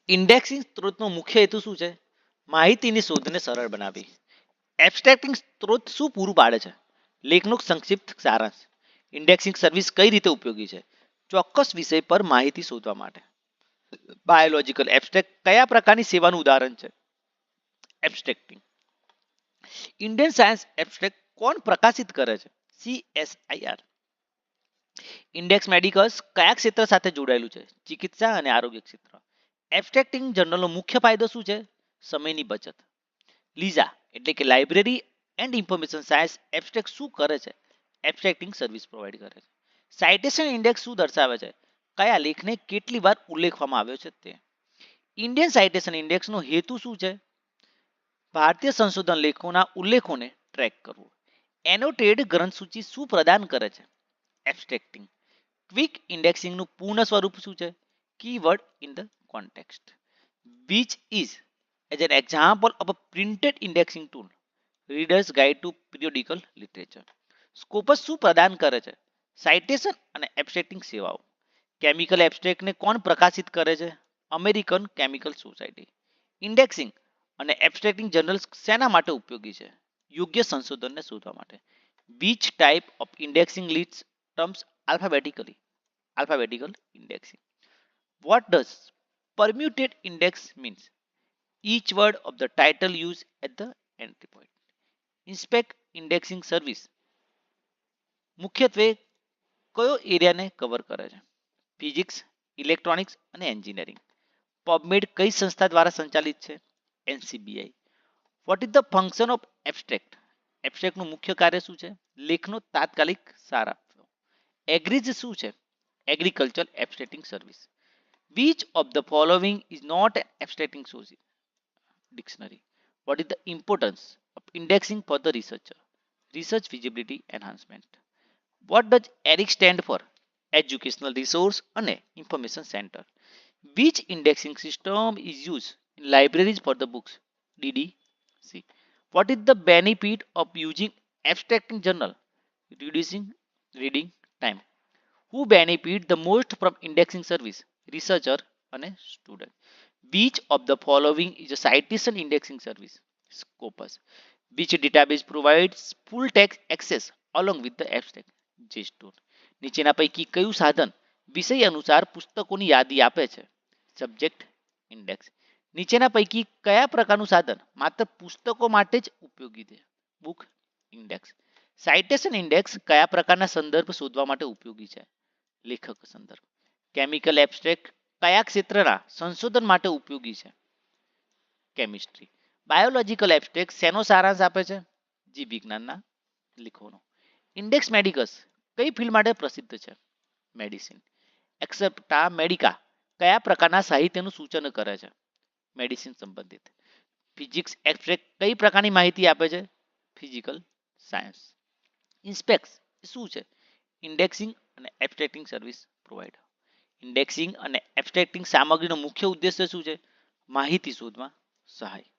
Indexing સ્ત્રોતનો મુખ્ય હેતુ શું છે? માહિતીની શોધને સરળ બનાવવી. એબ્સ્ટ્રેક્ટિંગ સ્ત્રોત શું પૂરું પાડે છે? લેખનો સંક્ષિપ્ત સારાંશ. ઇન્ડેક્સિંગ સર્વિસ કઈ રીતે ઉપયોગી છે? ચોક્કસ વિષય પર માહિતી શોધવા માટે. બાયોલોજીકલ એબ્સ્ટ્રેક્ટ કયા પ્રકારની સેવાનું ઉદાહરણ છે? એબ્સ્ટ્રેક્ટિંગ. ઇન્ડિયન સાયન્સ એબ્સ્ટ્રેક્ટ કોણ પ્રકાશિત કરે છે? CSIR. ઇન્ડેક્સ મેડિકલ્સ કયા ક્ષેત્ર સાથે જોડાયેલું છે? ચિકિત્સા અને આરોગ્ય ક્ષેત્ર. એબ્સ્ટ્રેક્ટિંગ જર્નલનો મુખ્ય ફાયદો શું છે? સમયની બચત. લીઝા એટલે કે library and information science abstract શું કરે છે? એબ્સ્ટ્રેક્ટિંગ સર્વિસ પ્રોવાઈડ કરે છે. સાઇટેશન ઇન્ડેક્સ શું દર્શાવે છે? કયા લેખને કેટલી વાર ઉલ્લેખવામાં આવ્યો છે તે. ઇન્ડિયન સાઇટેશન ઇન્ડેક્સનો હેતુ શું છે? ભારતીય સંશોધન લેખોના ઉલ્લેખોને ટ્રેક કરવું. એનોટેડ ગ્રંથસૂચિ શું પ્રદાન કરે છે? એબ્સ્ટ્રેક્ટિંગ. ક્વિક ઇન્ડેક્સિંગનું પૂર્ણ સ્વરૂપ શું છે? Keyword in the context. which is as an example of a printed indexing tool. Reader's Guide to Periodical Literature. સ્કોપસ શું પ્રદાન કરે છે? સાઇટેશન અને એબ્સ્ટ્રેક્ટિંગ સેવાઓ. કેમિકલ એબ્સ્ટ્રેક્ટને કોણ પ્રકાશિત કરે છે? American chemical society. ઇન્ડેક્સિંગ અને એબ્સ્ટ્રેક્ટિંગ જર્નલ્સ શેના માટે ઉપયોગી છે? યોગ્ય સંશોધનને શોધવા માટે. which type of indexing leads terms alphabetically? Alphabetical indexing. What does permuted index means? Each word of the title used at the entry point. Inspect indexing service મુખ્યત્વે કયો એરિયાને કવર કરે છે? ફિઝિક્સ, ઇલેક્ટ્રોનિક્સ અને એન્જિનિયરિંગ. પબમેડ કઈ સંસ્થા દ્વારા સંચાલિત છે? NCBI. What is the function of abstract? એબ્સ્ટ્રેક્ટનું મુખ્ય કાર્ય શું છે? લેખનો તાત્કાલિક સાર આપવો. એગ્રીઝ શું છે? Agriculture એબ્સ્ટ્રેક્ટિંગ service. Which of the following is not an abstracting source? Dictionary. What is the importance of indexing for the researcher? Research feasibility enhancement. What does ERIC stand for? Educational Resource and Information Center. Which indexing system is used in libraries for the books? DDC. What is the benefit of using abstracting journal? Reducing reading time. Who benefit the most from indexing service? Researcher and student. Which of the following is a citation indexing service? Scopus. Which database provides full text access along with the abstract? JSTOR. નીચેના પૈકી કયું સાધન વિષય અનુસાર પુસ્તકોની યાદી આપે છે? Subject index. નીચેના પૈકી કયા પ્રકારનું સાધન માત્ર પુસ્તકો માટે જ ઉપયોગી છે? Book index. સાઇટેશન ઇન્ડેક્સ કયા પ્રકારના સંદર્ભ શોધવા માટે ઉપયોગી છે? લેખક સંદર્ભ. કેમિકલ એબ્સ્ટ્રેક્ટ કયા ક્ષેત્રના સંશોધન માટે ઉપયોગી છે? કેમિસ્ટ્રી. બાયોલોજીકલ એબ્સ્ટ્રેક્ટ શેનો સારાંશ આપે છે? જીવ વિજ્ઞાનના લેખોનો. ઇન્ડેક્સ મેડિકલ્સ કઈ ફિલ્ડ માટે પ્રસિદ્ધ છે? મેડિસિન. એક્સેપ્ટા મેડિકા કયા પ્રકારના સાહિત્યનું સૂચન કરે છે? મેડિસિન સંબંધિત. ફિઝિક્સ એબ્સ્ટ્રેક્ટ કઈ પ્રકારની માહિતી આપે છે? Physical science. ઇન્સ્પેક્ટ શું છે? ઇન્ડેક્સિંગ અને એબ્સ્ટ્રેક્ટિંગ સર્વિસ પ્રોવાઈડ. ઇન્ડેક્સિંગ અને એબ્સ્ટ્રેક્ટિંગ સામગ્રીનો મુખ્ય ઉદ્દેશ્ય શું છે? માહિતી શોધમાં સહાય.